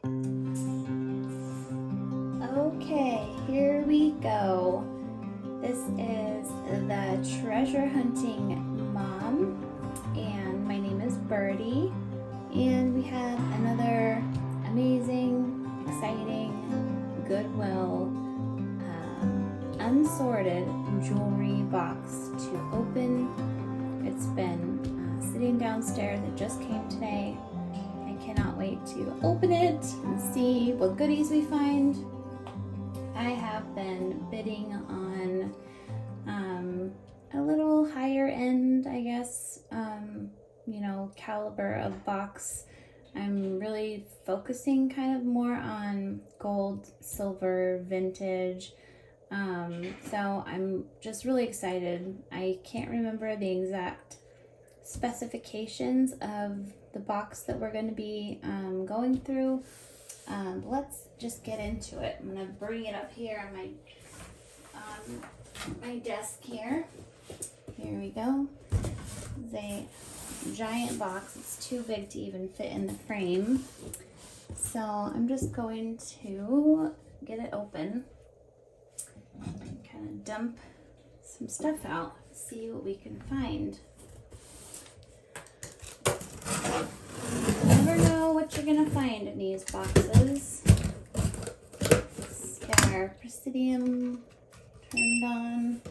Okay, here we go. This is the treasure hunting mom, and my name is Birdie, and we have another amazing, exciting Goodwill unsorted jewelry box to open. It's been sitting downstairs. It just came today. I cannot wait to open it and see what goodies we find. I have been bidding on a little higher end, I guess, caliber of box. I'm really focusing kind of more on gold, silver, vintage. So I'm just really excited. I can't remember the exact specifications of the box that we're going to be going through. Let's just get into it. I'm going to bring it up here on my desk here. Here we go. It's a giant box. It's too big to even fit in the frame. So I'm just going to get it open and kind of dump some stuff out, see what we can find. You never know what you're gonna find in these boxes. Let's get our Presidium turned on.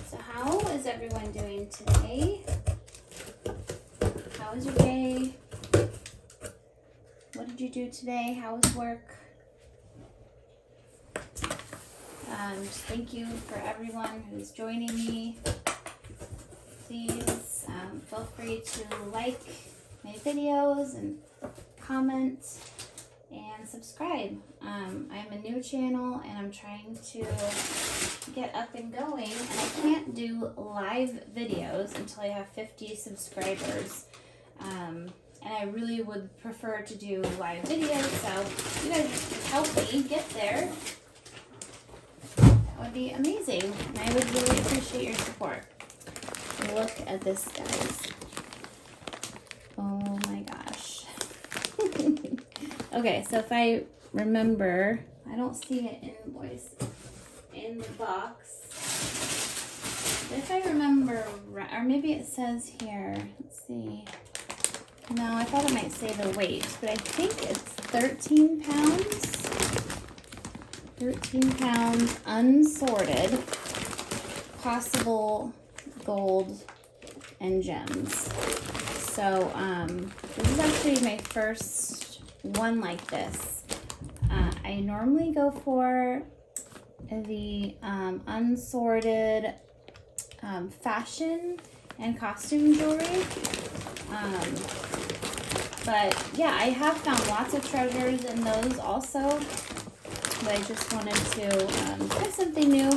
So how is everyone doing today? How was your day? What did you do today? How was work? Just thank you for everyone who's joining me. Please feel free to like my videos and comment and subscribe. I'm a new channel and I'm trying to get up and going, and I can't do live videos until I have 50 subscribers. And I really would prefer to do live videos, so you guys help me get there. That would be amazing, and I would really appreciate your support. Look at this, guys. Oh my gosh. Okay, so if I remember, I don't see an invoice in the box. But if I remember, or maybe it says here, let's see. No, I thought it might say the weight, but I think it's 13 pounds. 13 pounds unsorted, possible gold and gems. So this is actually my first one like this. I normally go for the unsorted fashion and costume jewelry. But yeah, I have found lots of treasures in those also. But I just wanted to try something new.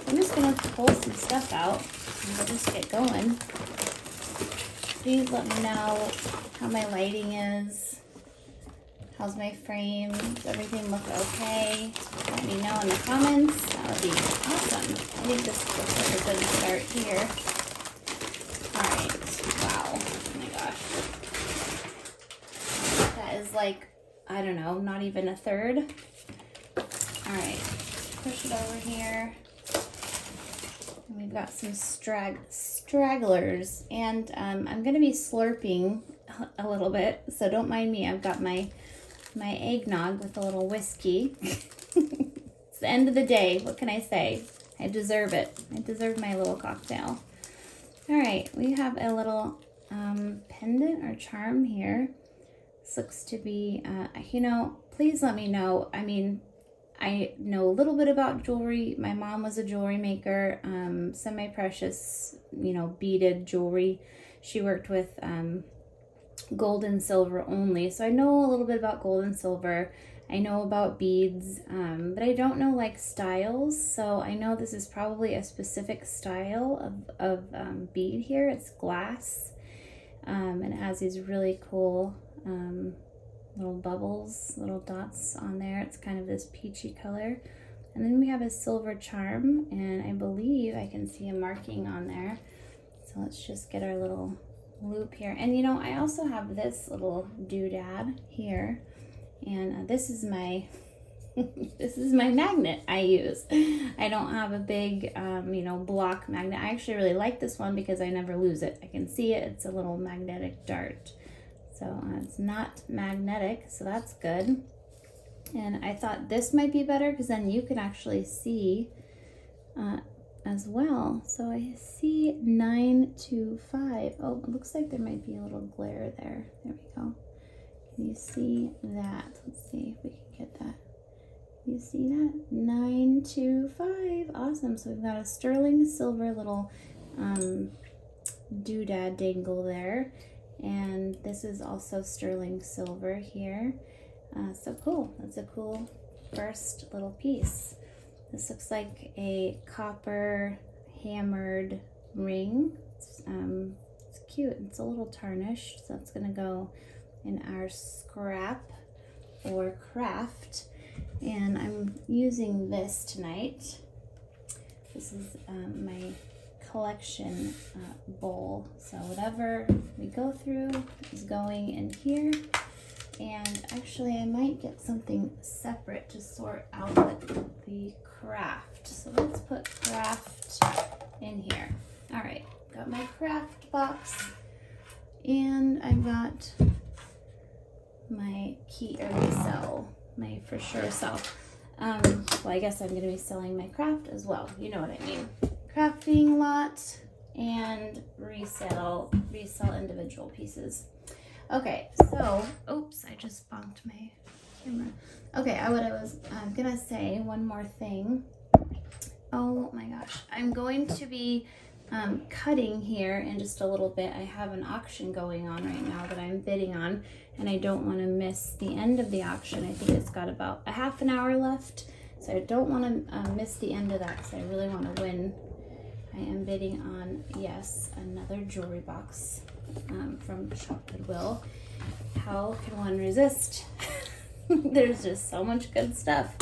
I'm just going to pull some stuff out and we'll just get going. Please let me know how my lighting is. How's my frame? Does everything look okay? Let me know in the comments. That would be awesome. I think this looks like a good start here. Alright. Wow. Oh my gosh. That is like, I don't know, not even a third. Alright, push it over here. And we've got some stragglers. And I'm going to be slurping a little bit, so don't mind me. I've got my eggnog with a little whiskey. It's the end of the day. What can I say? I deserve it. I deserve my little cocktail. Alright, we have a little pendant or charm here. This looks to be, please let me know. I mean, I know a little bit about jewelry. My mom was a jewelry maker, semi-precious, beaded jewelry. She worked with gold and silver only. So I know a little bit about gold and silver. I know about beads, but I don't know like styles. So I know this is probably a specific style of bead here. It's glass, and it has these really cool little bubbles, little dots on there. It's kind of this peachy color. And then we have a silver charm, and I believe I can see a marking on there. So let's just get our little loop here. And you know, I also have this little doodad here, and this is my this is my magnet I use. I don't have a big you know, block magnet. I actually really like this one because I never lose it. I can see it. It's a little magnetic dart, so it's not magnetic, so that's good. And I thought this might be better because then you can actually see as well. So I see 9 to 5. Oh, it looks like there might be a little glare there. There we go. Can you see that? Let's see if we can get that. You see that? 9 to 5. Awesome. So we've got a sterling silver little doodad dangle there. And this is also sterling silver here. So cool. That's a cool first little piece. This looks like a copper hammered ring. It's cute. It's a little tarnished, so it's going to go in our scrap or craft. And I'm using this tonight. This is my collection bowl. So whatever we go through is going in here. And actually I might get something separate to sort out the craft. So let's put craft in here. All right, got my craft box, and I've got my key or resell, my for sure sell. Well, I guess I'm going to be selling my craft as well. You know what I mean. Crafting lot and resell individual pieces. Okay, so, oops, I just bumped my camera. Okay, what I was gonna say, one more thing. Oh my gosh, I'm going to be cutting here in just a little bit. I have an auction going on right now that I'm bidding on, and I don't want to miss the end of the auction. I think it's got about a half an hour left, so I don't want to miss the end of that because I really want to win. I am bidding on, yes, another jewelry box from Shopgoodwill. How can one resist? There's just so much good stuff,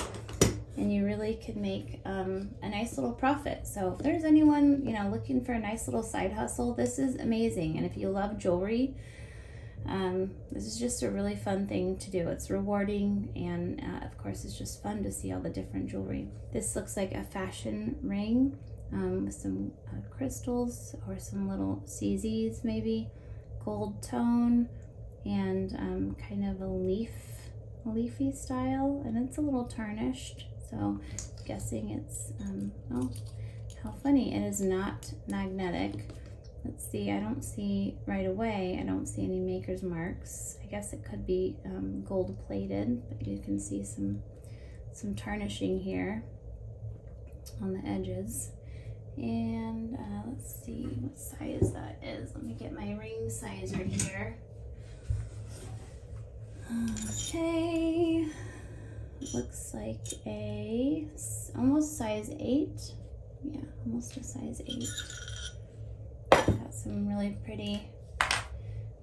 and you really could make a nice little profit. So if there's anyone, you know, looking for a nice little side hustle, this is amazing. And if you love jewelry, this is just a really fun thing to do. It's rewarding, and of course it's just fun to see all the different jewelry. This looks like a fashion ring with some crystals or some little CZs, maybe gold tone, and kind of a leafy style, and it's a little tarnished, so I'm guessing it's oh, how funny. It is not magnetic. Let's see, I don't see right away, I don't see any maker's marks. I guess it could be gold plated, but you can see some tarnishing here on the edges. And let's see what size that is. Let me get my ring sizer here. Okay, looks like a almost size 8. Yeah, almost a size 8. Got some really pretty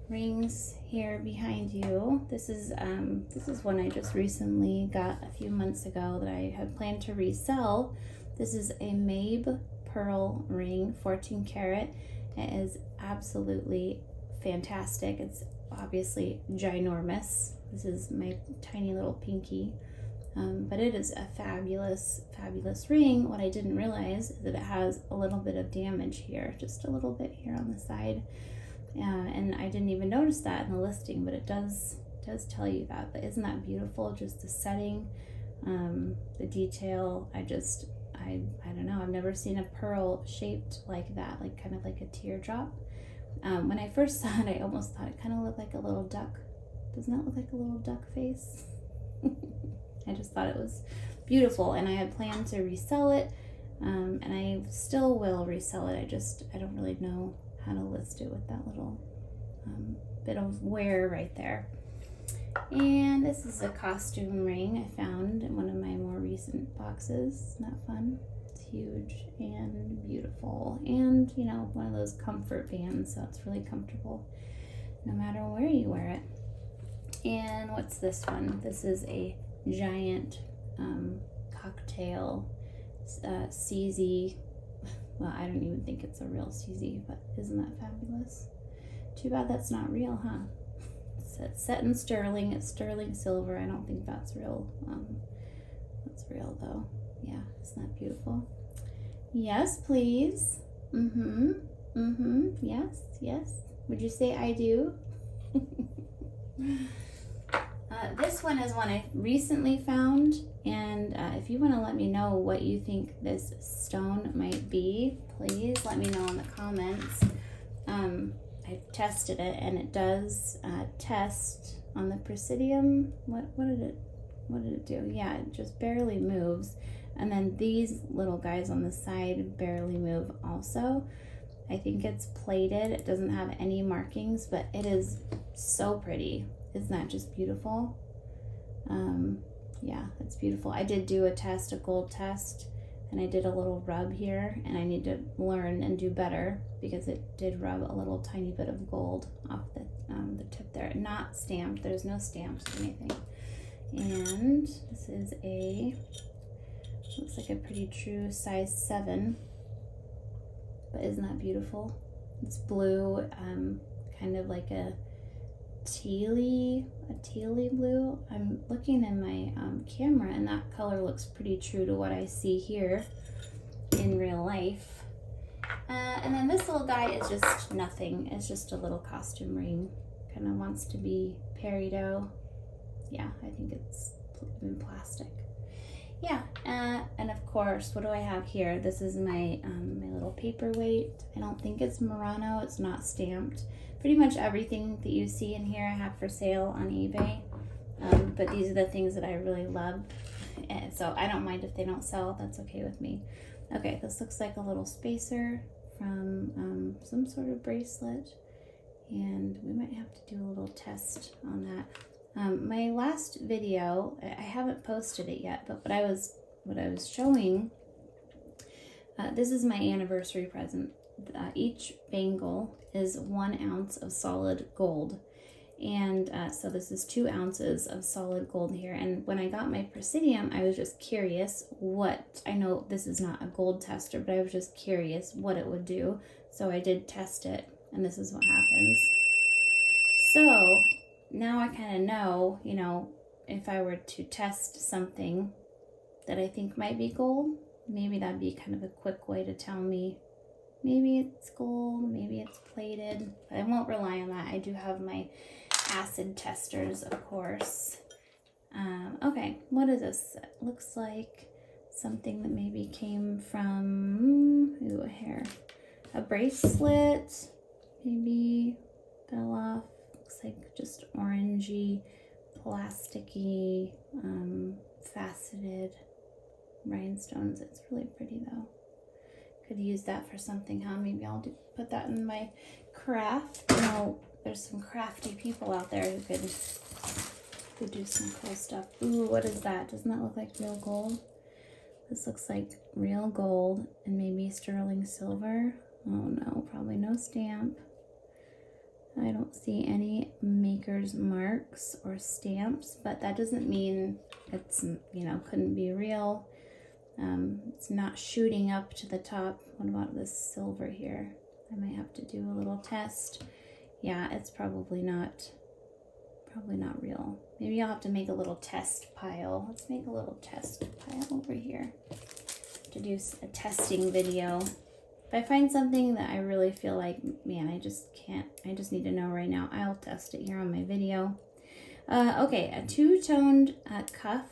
rings here behind you. This is one I just recently got a few months ago that I had planned to resell. This is a Mabe pearl ring, 14 karat. It is absolutely fantastic. It's obviously ginormous. This is my tiny little pinky, but it is a fabulous ring. What I didn't realize is that it has a little bit of damage here, just a little bit here on the side, and I didn't even notice that in the listing, but it does tell you that. But isn't that beautiful? Just the setting, the detail. I don't know, I've never seen a pearl shaped like that, like kind of like a teardrop. When I first saw it, I almost thought it kind of looked like a little duck. Doesn't that look like a little duck face? I just thought it was beautiful, and I had planned to resell it, and I still will resell it. I don't really know how to list it with that little bit of wear right there. And this is a costume ring I found in one of my more recent boxes. Isn't that fun? It's huge and beautiful, and you know, one of those comfort bands, so it's really comfortable no matter where you wear it. And what's this one? This is a giant cocktail CZ. Well, I don't even think it's a real CZ, but isn't that fabulous? Too bad that's not real, huh? It's set in sterling. It's sterling silver. I don't think that's real. That's real though. Yeah, isn't that beautiful? Yes, please. Mm-hmm. Mm-hmm. Yes, yes. Would you say I do? This one is one I recently found, and if you want to let me know what you think this stone might be, please let me know in the comments. I've tested it, and it does test on the Presidium. What did it do? Yeah, it just barely moves, and then these little guys on the side barely move also. I think it's plated. It doesn't have any markings, but it is so pretty. Isn't that just beautiful? Yeah, it's beautiful. I did do a gold test, and I did a little rub here, and I need to learn and do better because it did rub a little tiny bit of gold off the tip there. Not stamped. There's no stamps or anything. And this is looks like a pretty true size 7. But isn't that beautiful? It's blue, kind of like a tealy blue. I'm looking in my camera, and that color looks pretty true to what I see here in real life. And then this little guy is just nothing. It's just a little costume ring. Kind of wants to be peridot. Yeah, I think it's in plastic. Yeah, and of course, what do I have here? This is my my little paperweight. I don't think it's Murano. It's not stamped. Pretty much everything that you see in here I have for sale on eBay. But these are the things that I really love. And so I don't mind if they don't sell. That's okay with me. Okay, this looks like a little spacer from some sort of bracelet. And we might have to do a little test on that. My last video, I haven't posted it yet, but what I was showing, this is my anniversary present. Each bangle is 1 ounce of solid gold. And so this is 2 ounces of solid gold here. And when I got my Presidium, I was just curious I know this is not a gold tester, but I was just curious what it would do. So I did test it, and this is what happens. So now I kind of know, if I were to test something that I think might be gold, maybe that'd be kind of a quick way to tell me maybe it's gold, maybe it's plated. But I won't rely on that. I do have my acid testers, of course. Okay, what is this? It looks like something that maybe came from, a bracelet, maybe fell off. Looks like just orangey, plasticky, faceted rhinestones. It's really pretty though. Could use that for something, huh? Maybe I'll put that in my craft. There's some crafty people out there who could do some cool stuff. Ooh, what is that? Doesn't that look like real gold? This looks like real gold and maybe sterling silver. Oh no, probably no stamp. I don't see any maker's marks or stamps, but that doesn't mean it's, couldn't be real. It's not shooting up to the top. What about this silver here? I might have to do a little test. Yeah, it's probably not real. Maybe I'll have to make a little test pile. Let's make a little test pile over here to do a testing video. If I find something that I really feel like, man, I just need to know right now, I'll test it here on my video. Okay, a 2-toned cuff.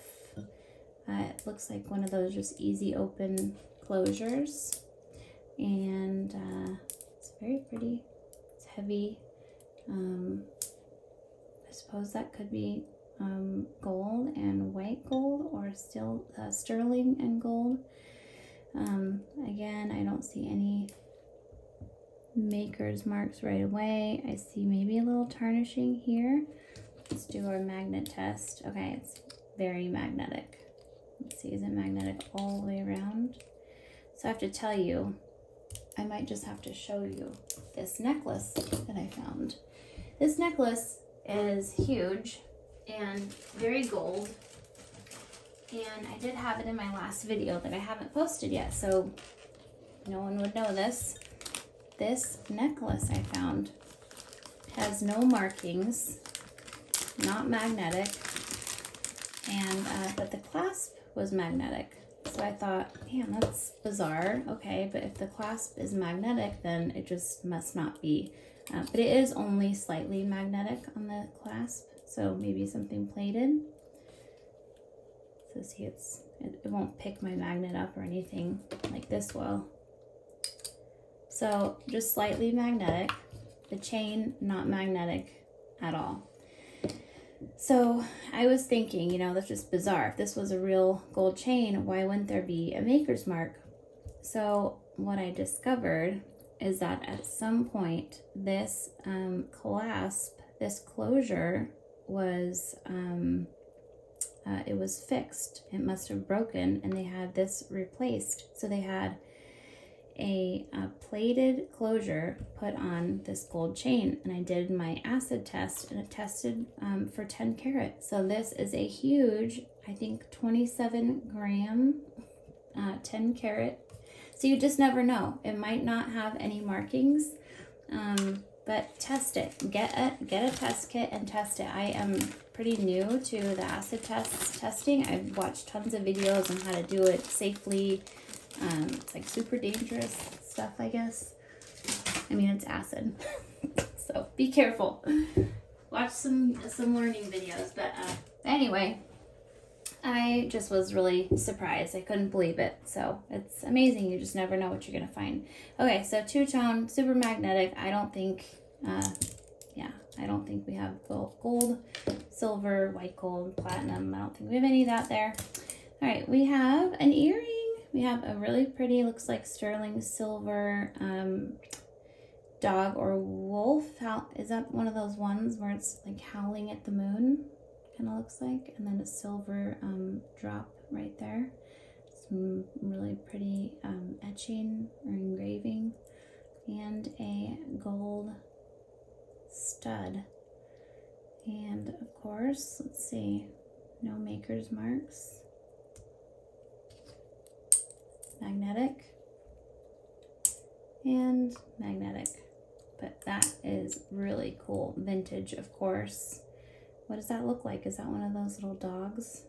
It looks like one of those just easy open closures. And it's very pretty. It's heavy. I suppose that could be gold and white gold, or still sterling and gold. Again, I don't see any maker's marks right away. I see maybe a little tarnishing here. Let's do our magnet test. Okay, it's very magnetic. Let's see, is it magnetic all the way around? So I have to tell you, I might just have to show you this necklace that I found. This necklace is huge and very gold. And I did have it in my last video that I haven't posted yet, so no one would know this. This necklace I found has no markings, not magnetic, and but the clasp was magnetic. So I thought, man, that's bizarre. Okay, but if the clasp is magnetic, then it just must not be. But it is only slightly magnetic on the clasp, so maybe something plated. So see, it won't pick my magnet up or anything like this will. So just slightly magnetic. The chain, not magnetic at all. So I was thinking, you know, that's just bizarre. If this was a real gold chain, why wouldn't there be a maker's mark? So what I discovered is that at some point, this clasp, this closure was, it was fixed. It must have broken, and they had this replaced. So they had a plated closure put on this gold chain, and I did my acid test, and it tested for 10 karat. So this is a huge, I think 27 gram 10 karat. So you just never know, it might not have any markings, but test it. Get a test kit and test it. I am pretty new to the acid testing. I've watched tons of videos on how to do it safely. It's like super dangerous stuff, I guess. I mean, it's acid. So be careful. Watch some learning videos. But anyway, I just was really surprised. I couldn't believe it. So it's amazing. You just never know what you're going to find. Okay, so two-tone, super magnetic. I don't think, I don't think we have gold, silver, white gold, platinum. I don't think we have any of that there. All right, we have an earring. We have a really pretty, looks like sterling silver dog or wolf. Is that one of those ones where it's like howling at the moon? Kind of looks like. And then a silver drop right there. Some really pretty etching or engraving. And a gold stud. And of course, let's see, no maker's marks. Magnetic and magnetic, but that is really cool. Vintage, of course. What does that look like? Is that one of those little dogs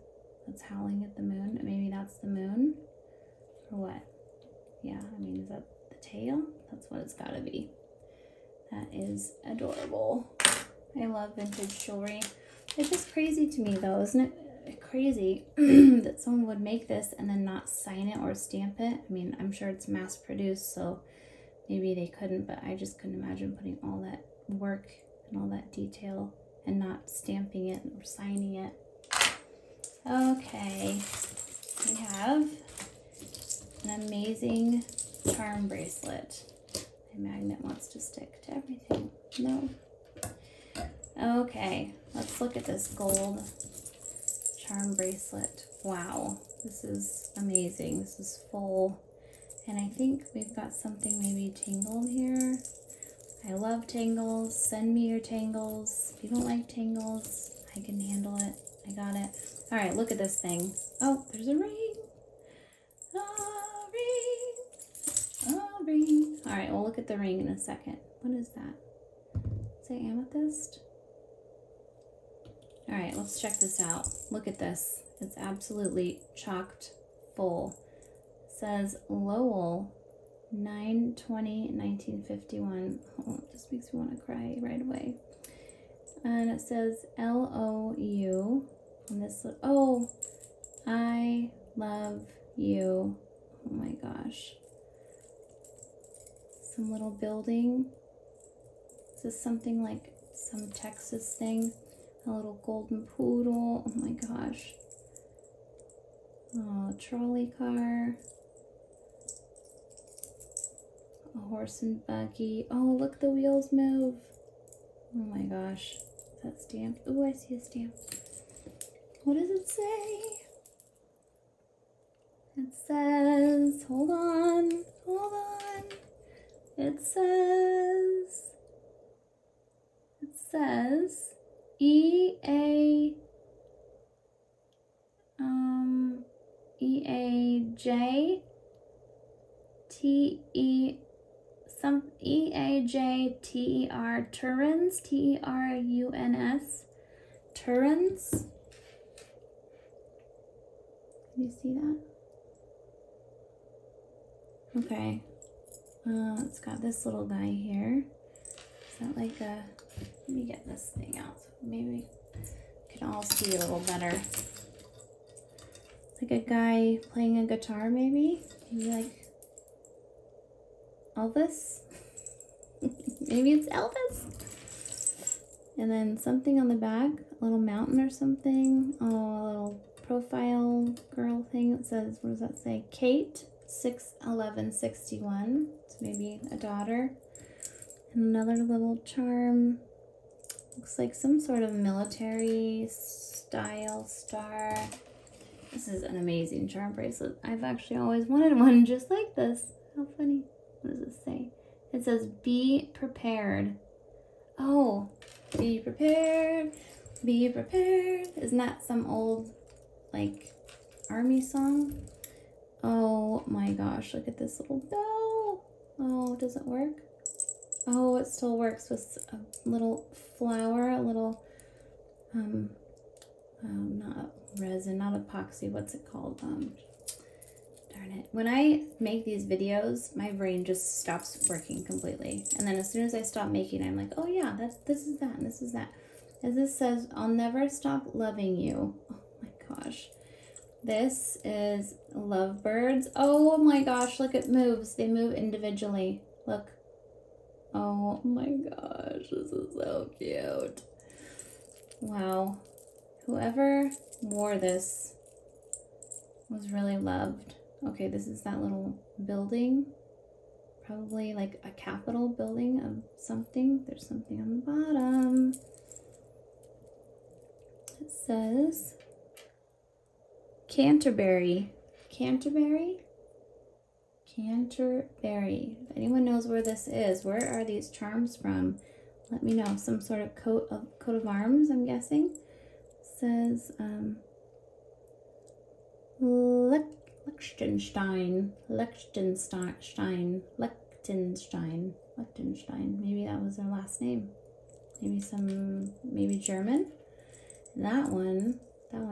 that's howling at the moon? Maybe that's the moon, or what? Yeah, I mean, is that the tail? That's what it's got to be. That is adorable. I love vintage jewelry. It's just crazy to me, though, isn't it? Crazy that someone would make this and then not sign it or stamp it. I mean, I'm sure it's mass produced, so maybe they couldn't, but I just couldn't imagine putting all that work and all that detail and not stamping it or signing it. Okay, we have an amazing charm bracelet. My magnet wants to stick to everything. No. Okay, let's look at this gold charm bracelet. Wow, this is amazing. This is full, and I think we've got something maybe tangled here. I love tangles. Send me your tangles. If you don't like tangles, I can handle it. I got it. All right, look at this thing. Oh, there's a ring. A ring. A ring. All right, we'll look at the ring in a second. What is that? Is it amethyst? All right, let's check this out. Look at this. It's absolutely chocked full. It says Lowell, 9/20/1951. Oh, it just makes me want to cry right away. And it says LOU. And this, oh, I love you. Oh my gosh. Some little building. Is this something like some Texas thing? A little golden poodle. Oh my gosh. Oh, trolley car. A horse and buggy. Oh, look, the wheels move. Oh my gosh. Is that stamped? Oh, I see a stamp. What does it say? It says, hold on. It says EAJTE Turuns, T-E-R-U-N-S, Turuns. Can you see that? Okay. It's got this little guy here. Is that like a, let me get this thing out so maybe we can all see a little better. Like a guy playing a guitar maybe? Maybe like Elvis? Maybe it's Elvis? And then something on the back, a little mountain or something. Oh, a little profile girl thing. It says, what does that say? Kate, 6'11", It's maybe a daughter. And another little charm. Looks like some sort of military style star. This is an amazing charm bracelet. I've actually always wanted one just like this. How funny. What does it say? It says, be prepared. Oh, be prepared, be prepared. Isn't that some old, like, army song? Oh my gosh, look at this little bell. Oh, does it work? Oh, it still works with a little flower, a little, not resin, not epoxy, what's it called? Darn it. When I make these videos, my brain just stops working completely. And then as soon as I stop making, I'm like, oh yeah, this is that, and this is that. As this says, I'll never stop loving you. Oh my gosh. This is lovebirds. Oh my gosh, look, it moves. They move individually. Look. Oh my gosh, this is so cute. Wow. Whoever wore this was really loved. Okay, this is that little building. Probably like a Capitol building of something. There's something on the bottom. It says Canterbury. Canterbury? Canterbury. If anyone knows where this is, where are these charms from? Let me know. Some sort of coat of arms, I'm guessing. It says Liechtenstein. Maybe that was their last name. Maybe German. That one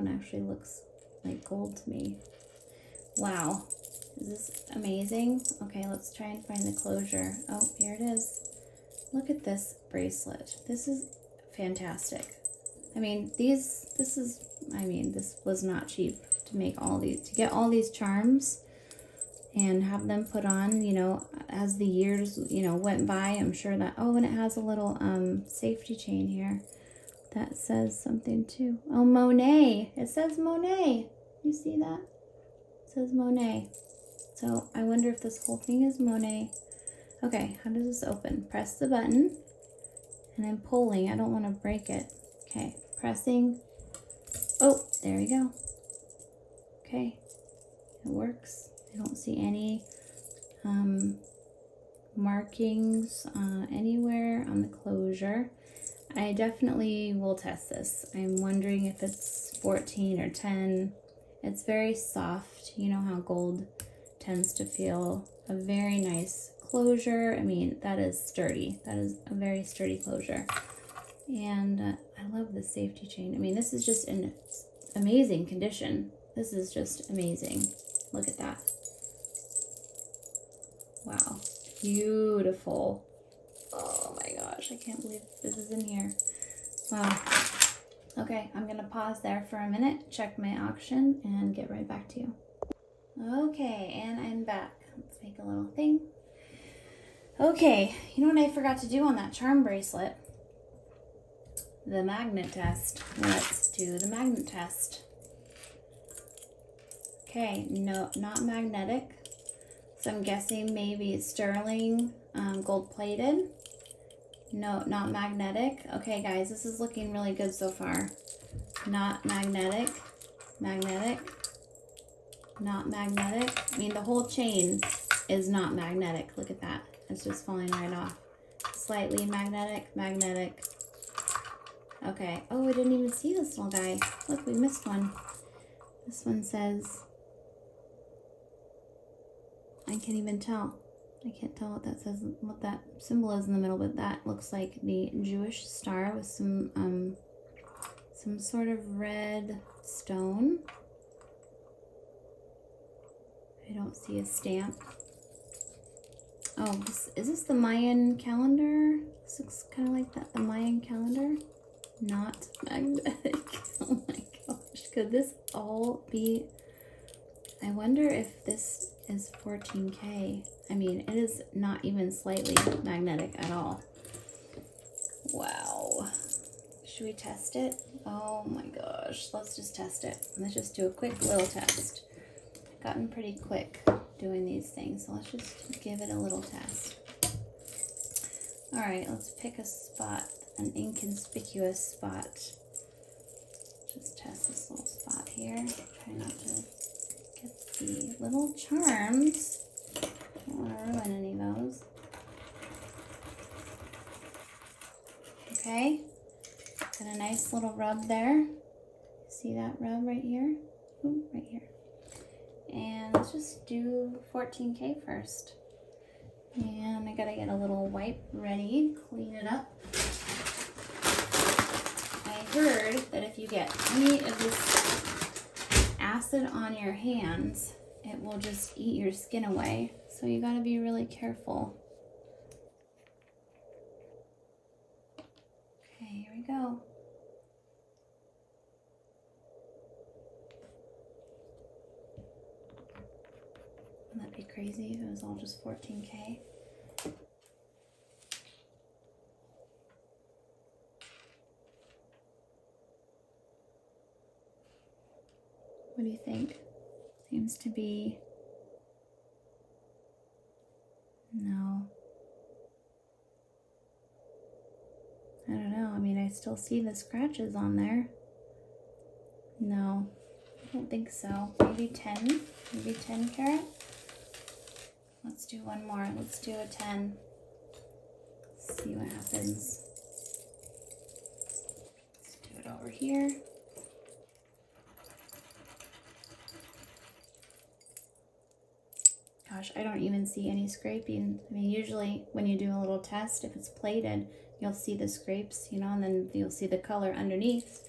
actually looks like gold to me. Wow. Is this amazing? Okay, let's try and find the closure. Oh, here it is. Look at this bracelet. This is fantastic. I mean, this was not cheap to make all these, to get all these charms and have them put on, you know, as the years, you know, went by. I'm sure that, oh, and it has a little safety chain here that says something too. Oh, Monet. It says Monet. You see that? It says Monet. So I wonder if this whole thing is Monet. Okay, how does this open? Press the button and I'm pulling. I don't want to break it. Okay, pressing. Oh, there we go. Okay, it works. I don't see any markings anywhere on the closure. I definitely will test this. I'm wondering if it's 14 or 10. It's very soft. You know how gold tends to feel. A very nice closure. I mean, that is sturdy. That is a very sturdy closure. And I love the safety chain. I mean, this is just in amazing condition. This is just amazing. Look at that. Wow. Beautiful. Oh my gosh, I can't believe this is in here. Wow. Okay, I'm gonna pause there for a minute, check my auction, and get right back to you. Okay, and I'm back. Let's make a little thing. Okay, you know what I forgot to do on that charm bracelet? The magnet test. Let's do the magnet test. Okay, no, not magnetic. So I'm guessing maybe it's sterling, gold plated. No, not magnetic. Okay, guys, this is looking really good so far. Not magnetic. Magnetic. Not magnetic. I mean, the whole chain is not magnetic. Look at that. It's just falling right off. Slightly magnetic. Magnetic. Okay. Oh, I didn't even see this little guy. Look, we missed one. This one says, I can't even tell. I can't tell what that says, what that symbol is in the middle, but that looks like the Jewish star with some sort of red stone. I don't see a stamp. Oh, is this the Mayan calendar? This looks kind of like that, the Mayan calendar. Not magnetic. Oh my gosh, could this all be? I wonder if this is 14K. I mean, it is not even slightly magnetic at all. Wow. Should we test it? Oh my gosh, let's just test it. Let's just do a quick little test. I've gotten pretty quick doing these things, so let's just give it a little test. All right, let's pick a spot, an inconspicuous spot. Just test this little spot here. Try not to get the little charms. Don't want to ruin any of those. Okay, got a nice little rub there. See that rub right here? Ooh, right here. And let's just do 14K first. And I gotta get a little wipe ready, clean it up. I heard that if you get any of this acid on your hands, it will just eat your skin away. So you gotta be really careful. Okay, here we go. Wouldn't that be crazy if it was all just 14K? What do you think? Seems to be... No. I don't know. I mean, I still see the scratches on there. No, I don't think so. Maybe 10? Maybe 10 carat? Let's do one more. Let's do a 10. Let's see what happens. Let's do it over here. Gosh, I don't even see any scraping. I mean, usually when you do a little test, if it's plated, you'll see the scrapes, you know, and then you'll see the color underneath.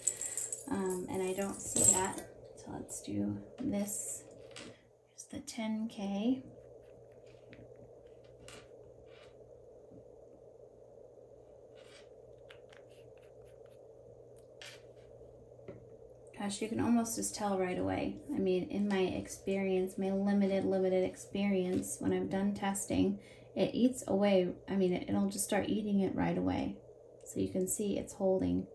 And I don't see that. So let's do this. Here's the 10K. Gosh, you can almost just tell right away. I mean, in my experience, my limited experience, when I've done testing, it eats away. I mean, it'll just start eating it right away. So you can see it's holding.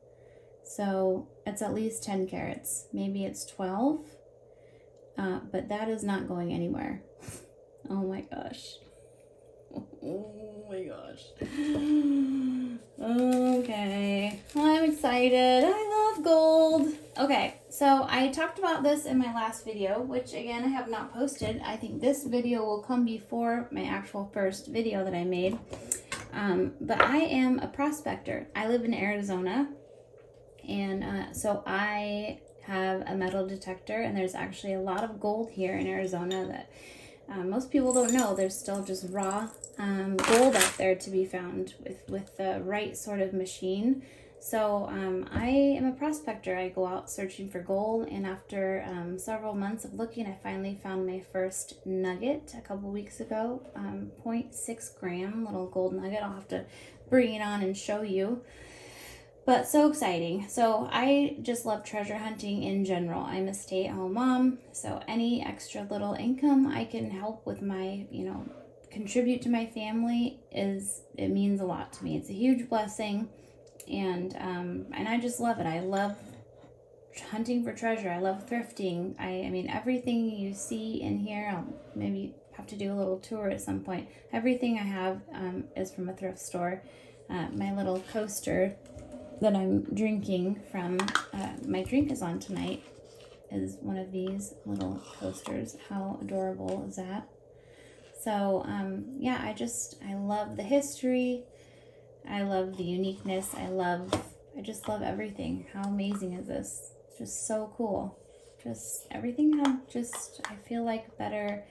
So it's at least 10 carats. Maybe it's 12, but that is not going anywhere. Oh my gosh. Oh my gosh. Okay, I'm excited. I love gold. Okay, so I talked about this in my last video, which again I have not posted. I think this video will come before my actual first video that I made. But I am a prospector. I live in Arizona, and so I have a metal detector, and there's actually a lot of gold here in Arizona that most people don't know. There's still just raw gold out there to be found with the right sort of machine. So I am a prospector. I go out searching for gold, and after several months of looking, I finally found my first nugget a couple weeks ago. 0.6 gram little gold nugget. I'll have to bring it on and show you. But so exciting. So I just love treasure hunting in general. I'm a stay-at-home mom, so any extra little income I can help with my, contribute to my family it means a lot to me. It's a huge blessing, and I just love it. I love hunting for treasure. I love thrifting. I mean, everything you see in here, I'll maybe have to do a little tour at some point. Everything I have is from a thrift store. My little coaster that I'm drinking from, my drink is on tonight, is one of these little coasters. How adorable is that? So yeah, I love the history. I love the uniqueness. I just love everything. How amazing is this? Just so cool. Just everything had I feel like better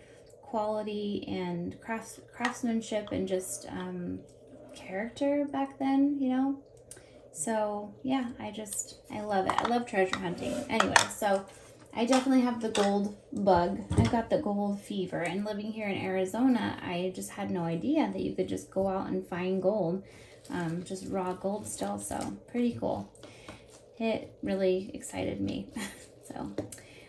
quality and craftsmanship and just character back then, you know. So yeah, I love it. I love treasure hunting. Anyway, so I definitely have the gold bug. I've got the gold fever, and living here in Arizona, I just had no idea that you could just go out and find gold, just raw gold still. So pretty cool. It really excited me. So,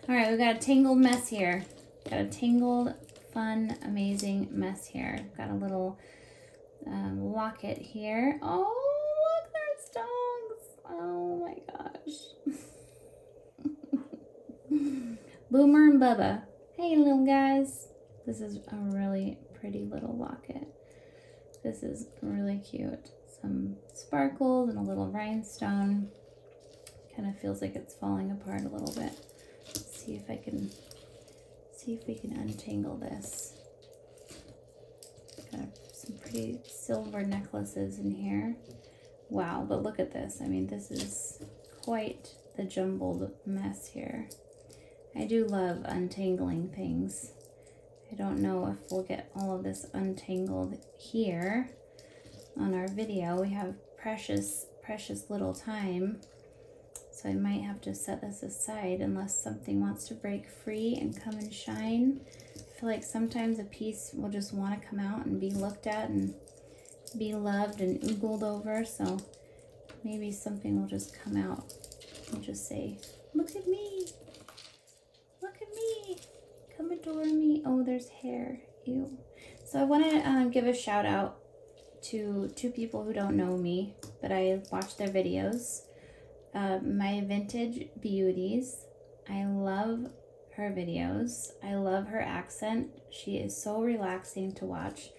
all right, we got a tangled mess here. Got a tangled, fun, amazing mess here. Got a little locket here. Oh, look, there's dogs. Oh my gosh. Boomer and Bubba. Hey, little guys. This is a really pretty little locket. This is really cute. Some sparkles and a little rhinestone. Kind of feels like it's falling apart a little bit. Let's see if we can untangle this. Got some pretty silver necklaces in here. Wow, but look at this. I mean, this is quite the jumbled mess here. I do love untangling things. I don't know if we'll get all of this untangled here on our video. We have precious little time. So I might have to set this aside unless something wants to break free and come and shine. I feel like sometimes a piece will just want to come out and be looked at and be loved and oogled over. So maybe something will just come out and just say, look at me. Look at me. Come adore me. Oh, there's hair. Ew. So I want to give a shout out to two people who don't know me, but I watch their videos. My Vintage Beauties. I love her videos. I love her accent. She is so relaxing to watch.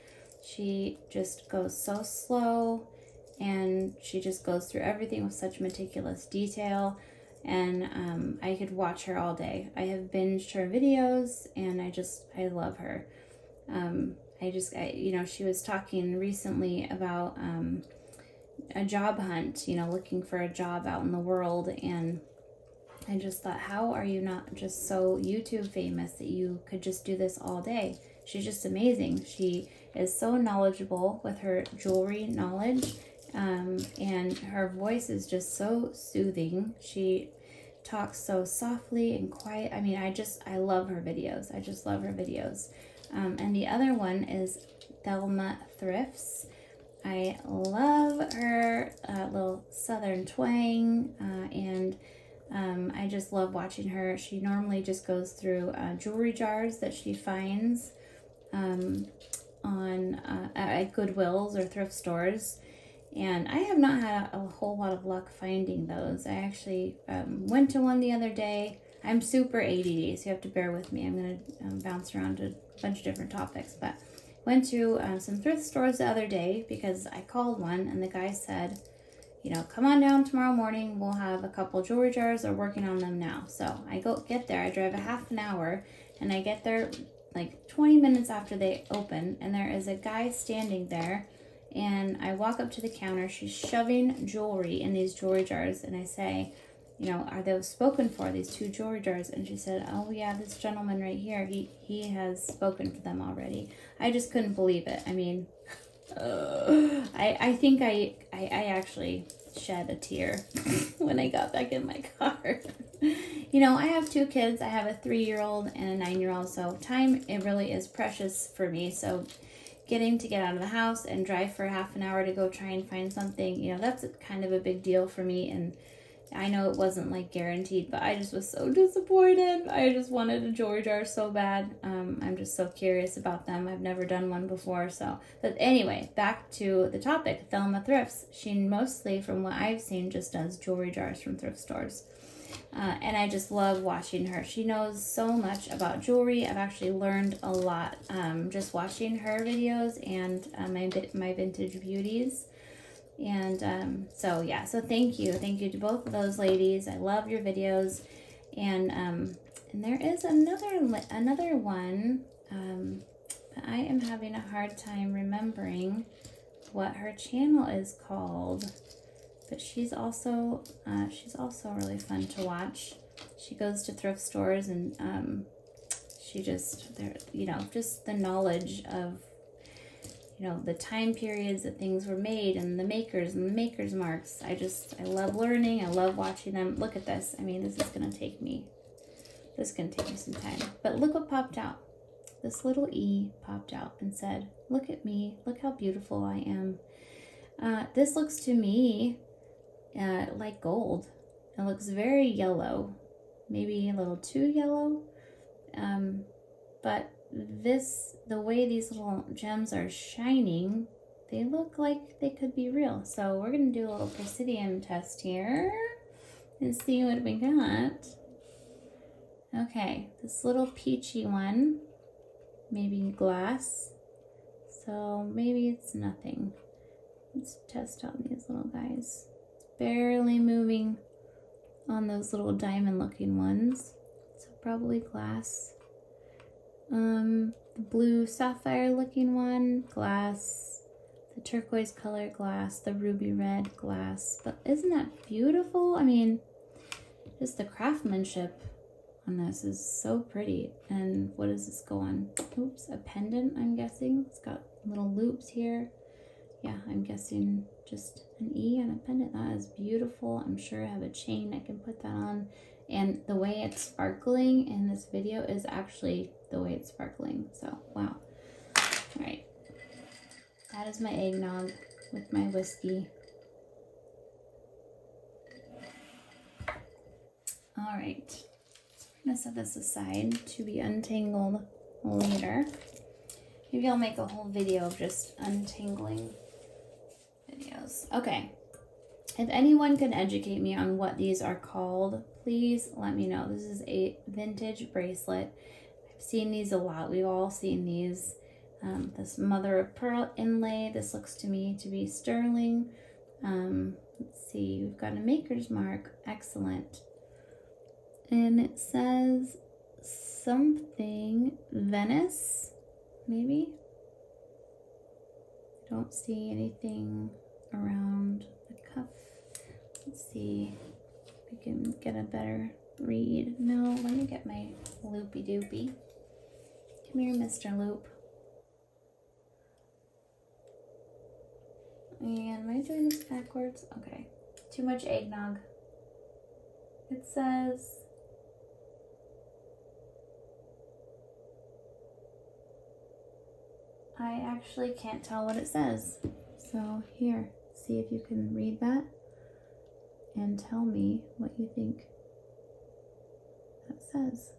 She just goes so slow and she just goes through everything with such meticulous detail. And I could watch her all day. I have binged her videos and I love her. She was talking recently about a job hunt, looking for a job out in the world, and I just thought, how are you not just so YouTube famous that you could just do this all day? She's just amazing. She is so knowledgeable with her jewelry knowledge, and her voice is just so soothing. She talks so softly and quiet. I mean, I love her videos. I just love her videos. And the other one is Thelma Thrifts. I love her little southern twang, and I just love watching her. She normally just goes through jewelry jars that she finds at Goodwills or thrift stores, and I have not had a whole lot of luck finding those. I actually went to one the other day. I'm super ADD, so you have to bear with me. I'm going to bounce around to a bunch of different topics, but went to some thrift stores the other day because I called one and the guy said, come on down tomorrow morning. We'll have a couple jewelry jars. They're working on them now. So I get there. I drive a half an hour and I get there like 20 minutes after they open, and there is a guy standing there, and I walk up to the counter. She's shoving jewelry in these jewelry jars, and I say, are those spoken for, these 2 jewelry jars? And she said, oh yeah, this gentleman right here, he has spoken for them already. I just couldn't believe it. I mean, I think I actually shed a tear when I got back in my car. I have 2 kids. I have a 3-year-old and a 9-year-old, so time, it really is precious for me. So getting to get out of the house and drive for half an hour to go try and find something, that's kind of a big deal for me. And I know it wasn't like guaranteed, but I just was so disappointed. I just wanted a jewelry jar so bad. I'm just so curious about them. I've never done one before. But anyway, back to the topic. Thelma Thrifts. She mostly, from what I've seen, just does jewelry jars from thrift stores. And I just love watching her. She knows so much about jewelry. I've actually learned a lot just watching her videos and my Vintage Beauties. And so thank you to both of those ladies. I love your videos. And there is another one. I am having a hard time remembering what her channel is called, but she's also really fun to watch. She goes to thrift stores and she just, you know, just the knowledge of, you know, the time periods that things were made and the makers marks. I love learning. I love watching them. Look at this. I mean, this is going to take me some time. But look what popped out. This little E popped out and said, look at me. Look how beautiful I am. This looks to me like gold. It looks very yellow. Maybe a little too yellow. But the way these little gems are shining, they look like they could be real. So we're going to do a little presidium test here and see what we got. Okay, this little peachy one, maybe glass. So maybe it's nothing. Let's test out these little guys. It's barely moving on those little diamond looking ones. So probably glass. The blue sapphire looking one, glass. The turquoise color, glass. The ruby red, glass. But isn't that beautiful? I mean, just the craftsmanship on this is so pretty. And what does this go on? Oops, a pendant, I'm guessing. It's got little loops here. Yeah, I'm guessing just an E on a pendant. That is beautiful. I'm sure I have a chain I can put that on. And the way it's sparkling in this video is actually the way it's sparkling. So, wow. All right. That is my eggnog with my whiskey. All right. I'm going to set this aside to be untangled later. Maybe I'll make a whole video of just untangling videos. Okay. If anyone can educate me on what these are called, please let me know. This is a vintage bracelet. I've seen these a lot. We've all seen these. This mother of pearl inlay. This looks to me to be sterling. Let's see. We've got a maker's mark. Excellent. And it says something Venice, maybe. I don't see anything around the cuff. Let's see if we can get a better read. No, let me get my loopy doopy. Come here, Mr. Loop. And am I doing this backwards? Okay. Too much eggnog. It says I actually can't tell what it says. So here, see if you can read that and tell me what you think that says.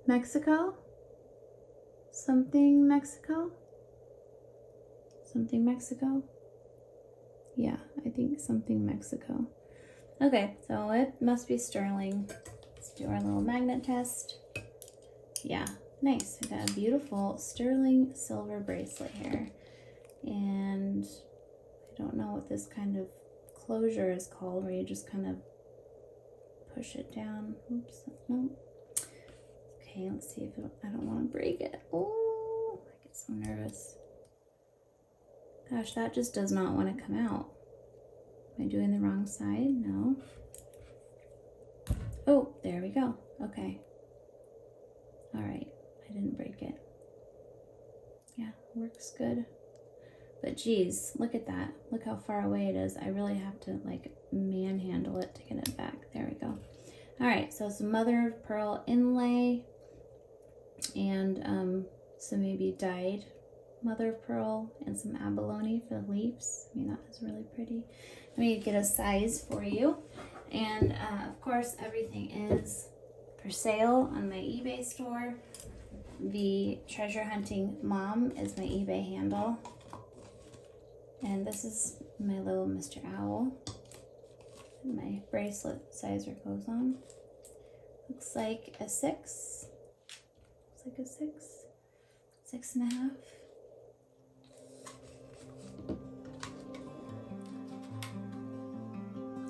Mexico? Something Mexico? Something Mexico? Yeah, I think something Mexico. Okay, so it must be sterling. Let's do our little magnet test. Yeah. Nice. We got a beautiful sterling silver bracelet here. And I don't know what this kind of closure is called, where you just kind of push it down. Oops. No. Okay, let's see if I don't want to break it. Oh, I get so nervous. Gosh, that just does not want to come out. Am I doing the wrong side? No. Oh, there we go. Okay. All right. I didn't break it. Yeah, works good. But geez, look at that. Look how far away it is. I really have to like manhandle it to get it back. There we go. All right, so it's a mother of pearl inlay and some maybe dyed mother of pearl and some abalone for the leaves. I mean, that is really pretty. Let me get a size for you. And of course, everything is for sale on my eBay store. The Treasure Hunting Mom is my eBay handle. And this is my little Mr. Owl. My bracelet sizer goes on. Looks like a 6. Looks like a 6. 6.5.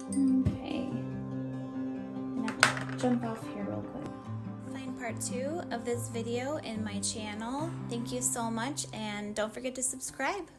Okay. I'm gonna have to jump off here real quick. Find part 2 of this video in my channel. Thank you so much, and don't forget to subscribe.